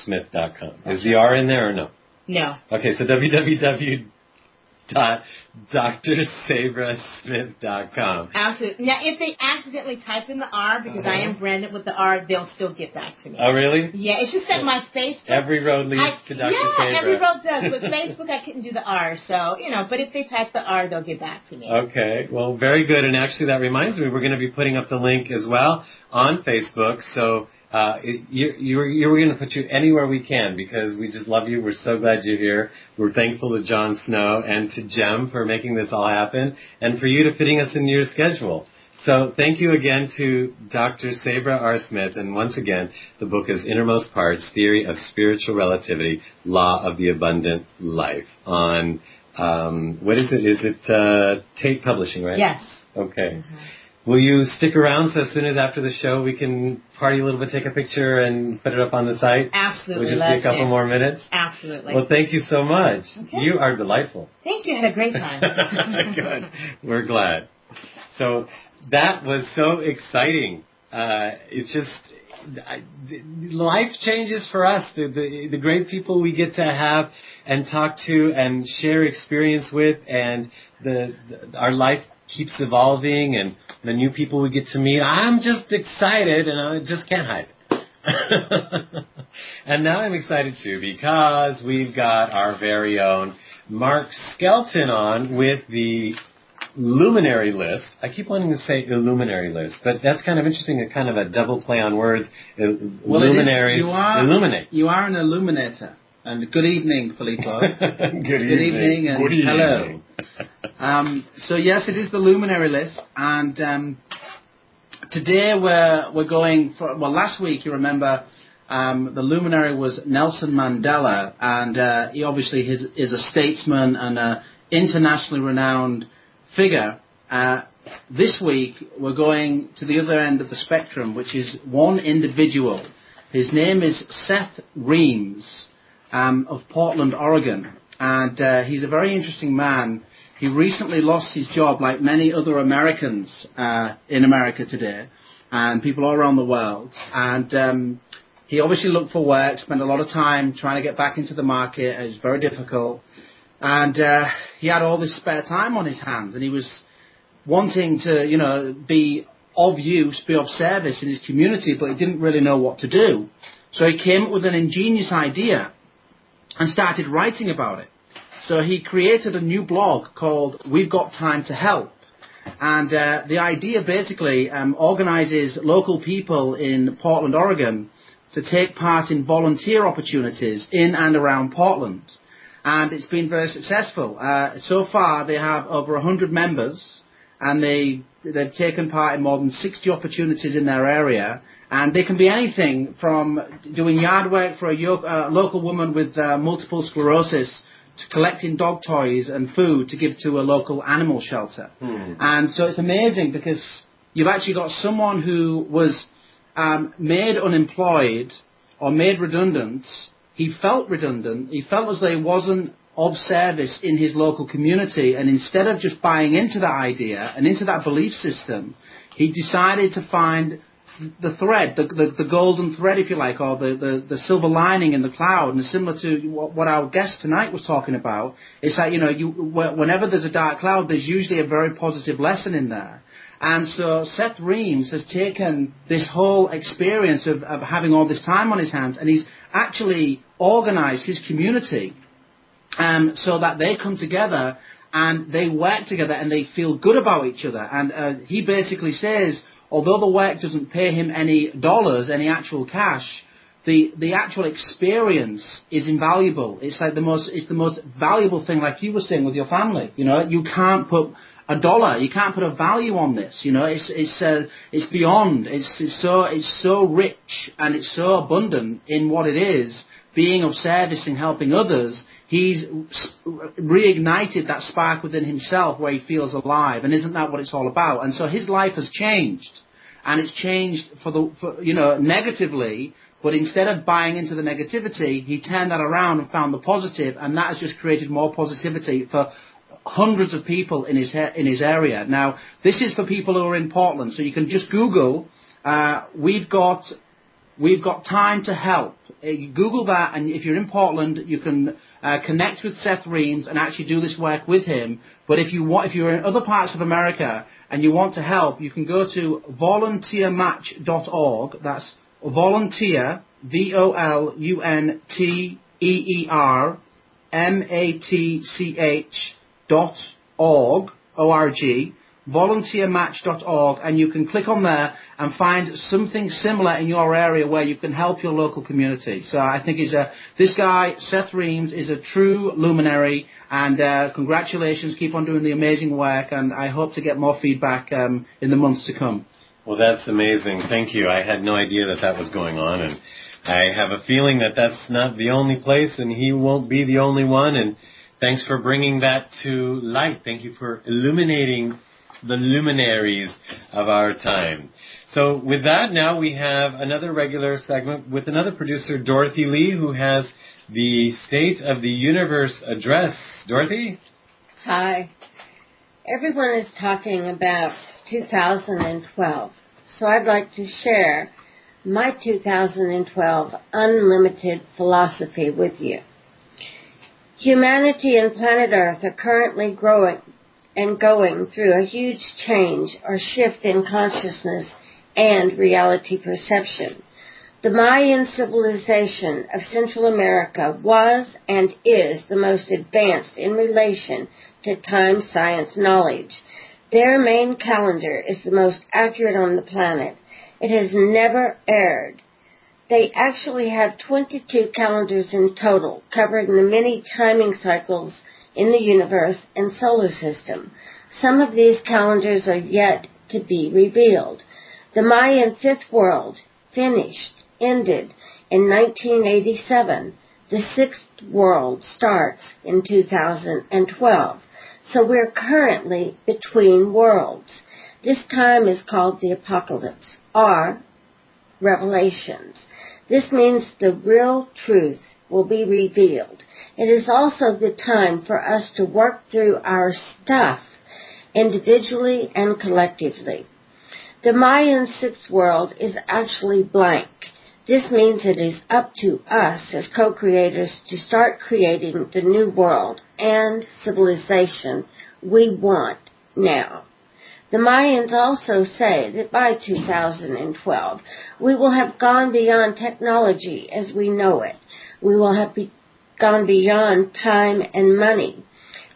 Smith.com. Is the R in there or no? No. Okay, so www.drsabrasmith.com. Absolutely. Now, if they accidentally type in the R, because I am branded with the R, they'll still get back to me. Oh, really? Yeah, it's just that my Facebook... Every road leads to Dr. Sabra. Yeah, every road does. With Facebook, I couldn't do the R, so, but if they type the R, they'll get back to me. Okay, well, very good. And actually, that reminds me, we're going to be putting up the link as well on Facebook, so... we're going to put you anywhere we can, because we just love you. We're so glad you're here. We're thankful to John Snow and to Jem for making this all happen, and for you to fitting us into your schedule. So thank you again to Dr. Sabra R. Smith. And once again, the book is Innermost Parts, Theory of Spiritual Relativity, Law of the Abundant Life. On, what is it? Is it Tate Publishing, right? Yes. Okay. Mm-hmm. Will you stick around so as soon as after the show we can party a little bit, take a picture, and put it up on the site? Absolutely. Will just be a couple more minutes? Absolutely. Well, thank you so much. Okay. You are delightful. Thank you. I had a great time. Good. We're glad. So that was so exciting. It's just... life changes for us. The great people we get to have and talk to and share experience with, and our life keeps evolving, and the new people we get to meet. I'm just excited, and I just can't hide it. And now I'm excited too, because we've got our very own Mark Skelton on with the Luminary List. I keep wanting to say Illuminary List, but that's kind of interesting, a kind of a double play on words. Luminaries illuminate. You are an illuminator. And good evening, Filippo. Good evening, and good evening. Hello. So yes, it is the Luminary List, and today we're going for. Well, last week you remember the luminary was Nelson Mandela, and he obviously is a statesman and a internationally renowned figure. This week, we're going to the other end of the spectrum, which is one individual. His name is Seth Reams of Portland, Oregon. And he's a very interesting man. He recently lost his job, like many other Americans in America today, and people all around the world. And he obviously looked for work, spent a lot of time trying to get back into the market. It was very difficult. And he had all this spare time on his hands, and he was wanting to, be of use, be of service in his community, but he didn't really know what to do. So he came up with an ingenious idea and started writing about it. So he created a new blog called We've Got Time to Help. And the idea basically organizes local people in Portland, Oregon, to take part in volunteer opportunities in and around Portland. And it's been very successful. So far, they have over 100 members, and they've taken part in more than 60 opportunities in their area. And they can be anything from doing yard work for a local woman with multiple sclerosis to collecting dog toys and food to give to a local animal shelter. And so it's amazing because you've actually got someone who was made unemployed or made redundant. He felt redundant. He felt as though he wasn't of service in his local community. And instead of just buying into that idea and into that belief system, he decided to find the thread, the golden thread, if you like, or the silver lining in the cloud. And similar to what our guest tonight was talking about, it's like, whenever there's a dark cloud, there's usually a very positive lesson in there. And so Seth Reams has taken this whole experience of having all this time on his hands, and he's actually organized his community so that they come together and they work together and they feel good about each other. And he basically says, although the work doesn't pay him any dollars, any actual cash, the actual experience is invaluable. It's like the most valuable thing, like you were saying with your family. You can't put a dollar, you can't put a value on this. It's beyond. It's so rich and it's so abundant in what it is, being of service and helping others. He's reignited that spark within himself where he feels alive, and isn't that what it's all about? And so his life has changed, and it's changed for negatively. But instead of buying into the negativity, he turned that around and found the positive, and that has just created more positivity for hundreds of people in his area. Now, this is for people who are in Portland, so you can just Google. We've got time to help. You Google that, and if you're in Portland, you can connect with Seth Reams and actually do this work with him. But if you're in other parts of America and you want to help, you can go to volunteermatch.org. That's volunteer, volunteermatch.org, O-R-G, volunteermatch.org, and you can click on there and find something similar in your area where you can help your local community. So I think this guy, Seth Reams, is a true luminary, and congratulations, keep on doing the amazing work, and I hope to get more feedback in the months to come. Well, that's amazing. Thank you. I had no idea that was going on, and I have a feeling that that's not the only place, and he won't be the only one, and thanks for bringing that to light. Thank you for illuminating the luminaries of our time. So with that, now we have another regular segment with another producer, Dorothy Lee, who has the State of the Universe address. Dorothy? Hi. Everyone is talking about 2012, so I'd like to share my 2012 unlimited philosophy with you. Humanity and planet Earth are currently growing and going through a huge change or shift in consciousness and reality perception. The Mayan civilization of Central America was and is the most advanced in relation to time science knowledge. Their main calendar is the most accurate on the planet. It has never erred. They actually have 22 calendars in total, covering the many timing cycles in the universe and solar system. Some of these calendars are yet to be revealed. The Mayan fifth world ended in 1987. The sixth world starts in 2012. So we're currently between worlds. This time is called the apocalypse, or revelations. This means the real truth will be revealed. It is also the time for us to work through our stuff, individually and collectively. The Mayan sixth world is actually blank. This means it is up to us as co-creators to start creating the new world and civilization we want now. The Mayans also say that by 2012, we will have gone beyond technology as we know it. We will have gone beyond time and money.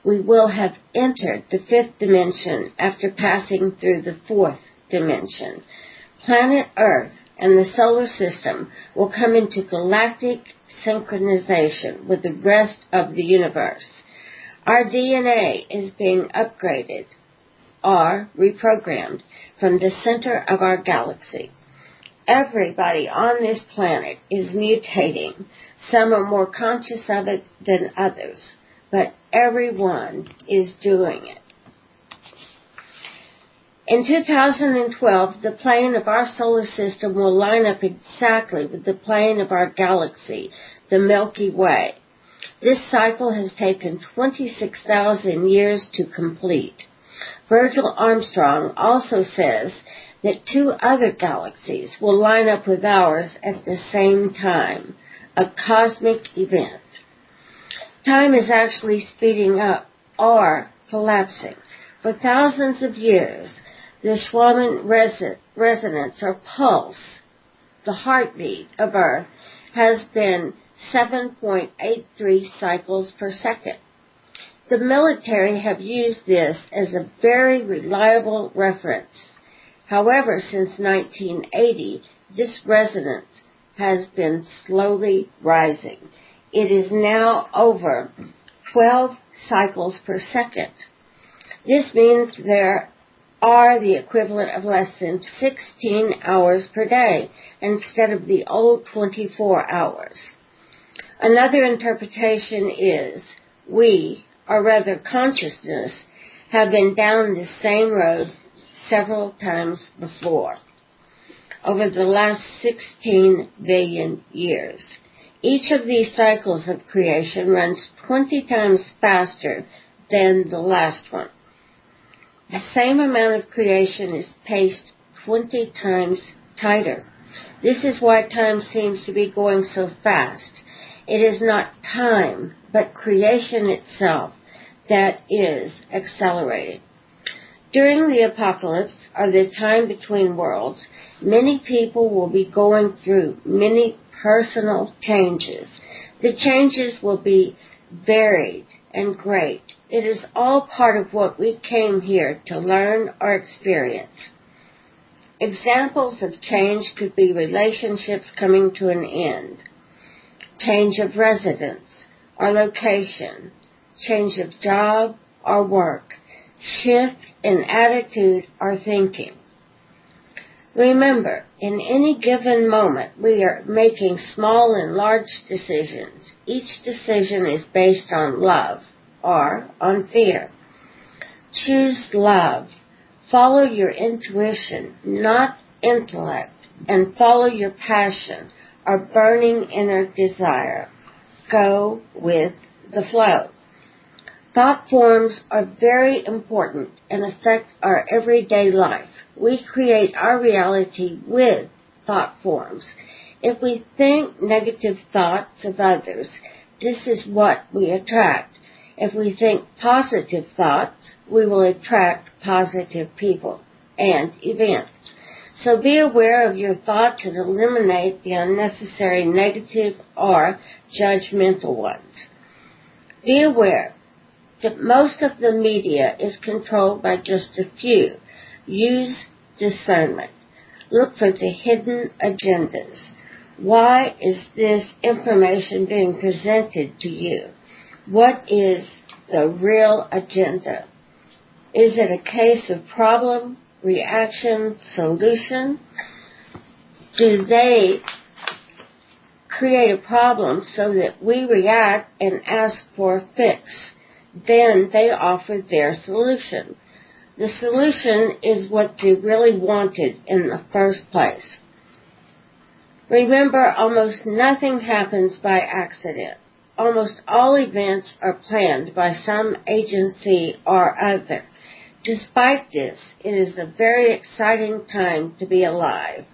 We will have entered the fifth dimension after passing through the fourth dimension. Planet Earth and the solar system will come into galactic synchronization with the rest of the universe. Our DNA is being upgraded or reprogrammed from the center of our galaxy. Everybody on this planet is mutating. Some are more conscious of it than others, but everyone is doing it. In 2012, the plane of our solar system will line up exactly with the plane of our galaxy, the Milky Way. This cycle has taken 26,000 years to complete. Virgil Armstrong also says that two other galaxies will line up with ours at the same time, a cosmic event. Time is actually speeding up or collapsing. For thousands of years, the Schwamann resonance or pulse, the heartbeat of Earth, has been 7.83 cycles per second. The military have used this as a very reliable reference. However, since 1980, this resonance has been slowly rising. It is now over 12 cycles per second. This means there are the equivalent of less than 16 hours per day instead of the old 24 hours. Another interpretation is we, or rather consciousness, have been down the same road several times before over the last 16 billion years. Each of these cycles of creation runs 20 times faster than the last one. The same amount of creation is paced 20 times tighter. This is why time seems to be going so fast. It is not time, but creation itself that is accelerating. During the apocalypse, or the time between worlds, many people will be going through many personal changes. The changes will be varied and great. It is all part of what we came here to learn or experience. Examples of change could be relationships coming to an end, change of residence or location, change of job or work, shift in attitude or thinking. Remember, in any given moment, we are making small and large decisions. Each decision is based on love or on fear. Choose love. Follow your intuition, not intellect, and follow your passion or burning inner desire. Go with the flow. Thought forms are very important and affect our everyday life. We create our reality with thought forms. If we think negative thoughts of others, this is what we attract. If we think positive thoughts, we will attract positive people and events. So be aware of your thoughts and eliminate the unnecessary negative or judgmental ones. Be aware that most of the media is controlled by just a few. Use discernment. Look for the hidden agendas. Why is this information being presented to you? What is the real agenda? Is it a case of problem, reaction, solution? Do they create a problem so that we react and ask for a fix? Then they offered their solution. The solution is what you really wanted in the first place. Remember, almost nothing happens by accident. Almost all events are planned by some agency or other. Despite this, it is a very exciting time to be alive.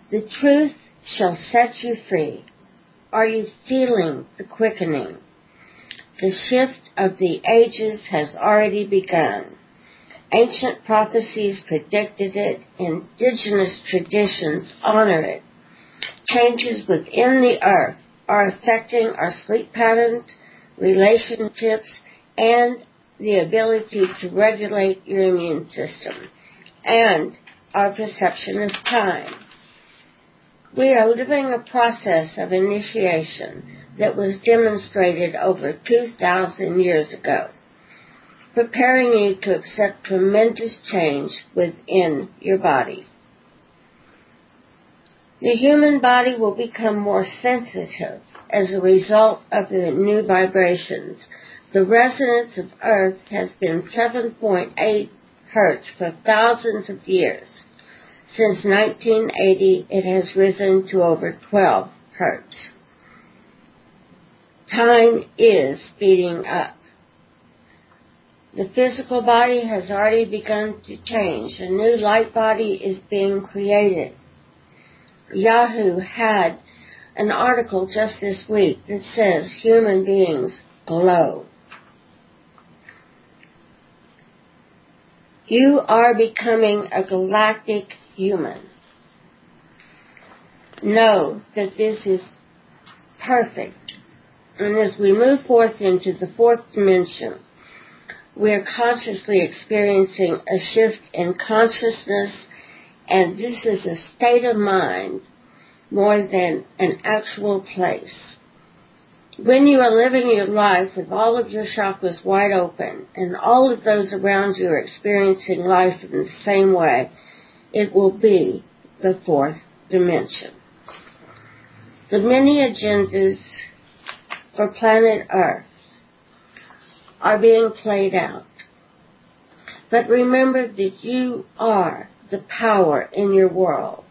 The truth shall set you free. Are you feeling the quickening? The shift of the ages has already begun. Ancient prophecies predicted it. Indigenous traditions honor it. Changes within the earth are affecting our sleep patterns, relationships, and the ability to regulate your immune system, and our perception of time. We are living a process of initiation that was demonstrated over 2,000 years ago, preparing you to accept tremendous change within your body. The human body will become more sensitive as a result of the new vibrations. The resonance of Earth has been 7.8 hertz for thousands of years. Since 1980, it has risen to over 12 hertz. Time is speeding up. The physical body has already begun to change. A new light body is being created. Yahoo had an article just this week that says human beings glow. You are becoming a galactic human. Know that this is perfect. And as we move forth into the fourth dimension, we are consciously experiencing a shift in consciousness, and this is a state of mind more than an actual place. When you are living your life with all of your chakras wide open and all of those around you are experiencing life in the same way, it will be the fourth dimension. The many agendas for planet Earth are being played out. But remember that you are the power in your world.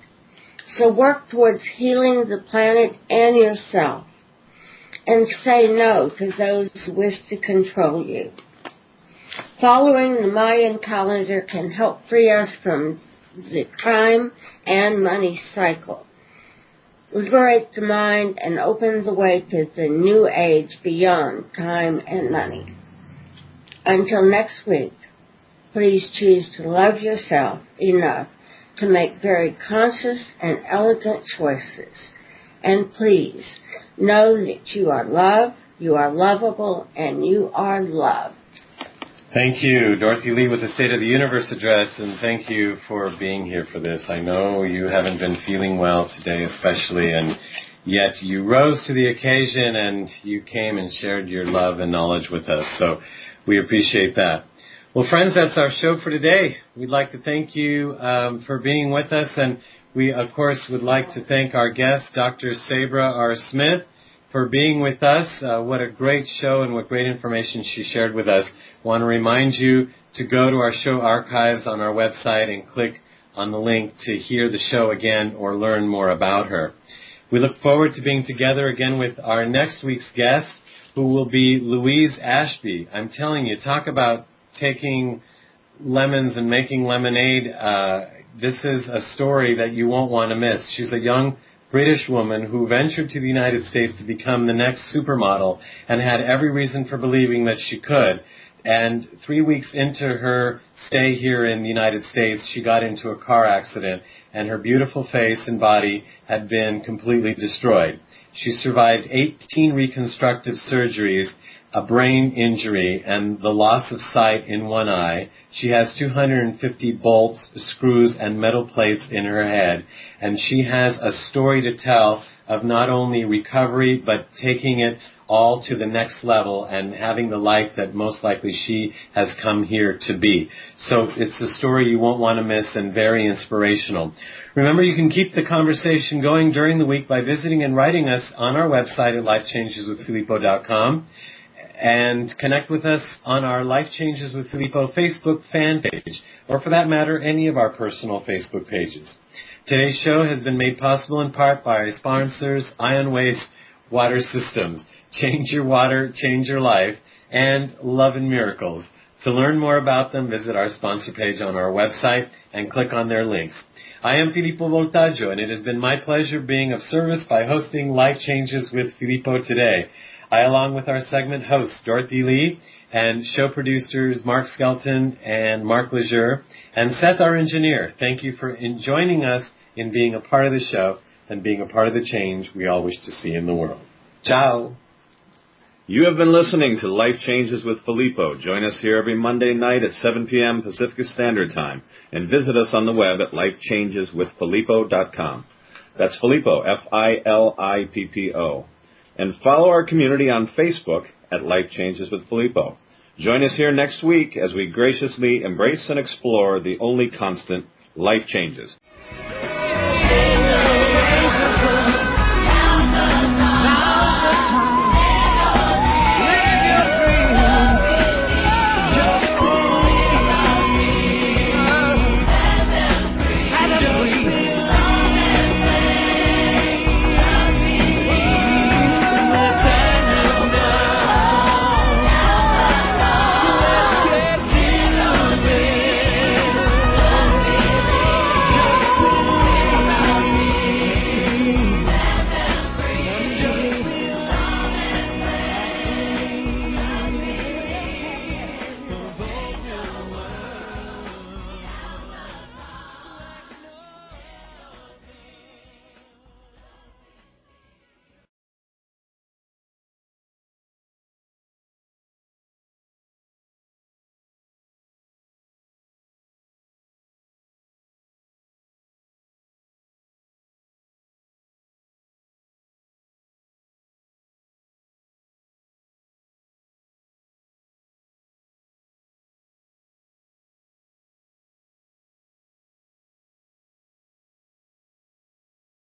So work towards healing the planet and yourself, and say no to those who wish to control you. Following the Mayan calendar can help free us from the time and money cycle, liberate the mind, and open the way to the new age beyond time and money. Until next week, please choose to love yourself enough to make very conscious and elegant choices. And please know that you are loved, you are lovable, and you are loved. Thank you, Dorothy Lee, with the State of the Universe address, and thank you for being here for this. I know you haven't been feeling well today especially, and yet you rose to the occasion and you came and shared your love and knowledge with us. So we appreciate that. Well, friends, that's our show for today. We'd like to thank you for being with us, and we, of course, would like to thank our guest, Dr. Sabra R. Smith, for being with us. What a great show and what great information she shared with us. I want to remind you to go to our show archives on our website and click on the link to hear the show again or learn more about her. We look forward to being together again with our next week's guest, who will be Louise Ashby. I'm telling you, talk about taking lemons and making lemonade. This is a story that you won't want to miss. She's a young British woman who ventured to the United States to become the next supermodel and had every reason for believing that she could. And 3 weeks into her stay here in the United States, she got into a car accident, and her beautiful face and body had been completely destroyed. She survived 18 reconstructive surgeries, a brain injury, and the loss of sight in one eye. She has 250 bolts, screws, and metal plates in her head, and she has a story to tell of not only recovery, but taking it all to the next level and having the life that most likely she has come here to be. So it's a story you won't want to miss and very inspirational. Remember, you can keep the conversation going during the week by visiting and writing us on our website at lifechangeswithfilippo.com. and connect with us on our Life Changes with Filippo Facebook fan page, or for that matter, any of our personal Facebook pages. Today's show has been made possible in part by our sponsors, Ion Waste Water Systems, Change Your Water, Change Your Life, and Love and Miracles. To learn more about them, visit our sponsor page on our website and click on their links. I am Filippo Voltaggio, and it has been my pleasure being of service by hosting Life Changes with Filippo today. I, along with our segment hosts, Dorothy Lee, and show producers Mark Skelton and Mark Lejeune, and Seth, our engineer, thank you for joining us in being a part of the show and being a part of the change we all wish to see in the world. Ciao. You have been listening to Life Changes with Filippo. Join us here every Monday night at 7 p.m. Pacific Standard Time, and visit us on the web at lifechangeswithfilippo.com. That's Filippo, Filippo. And follow our community on Facebook at Life Changes with Filippo. Join us here next week as we graciously embrace and explore the only constant, life changes.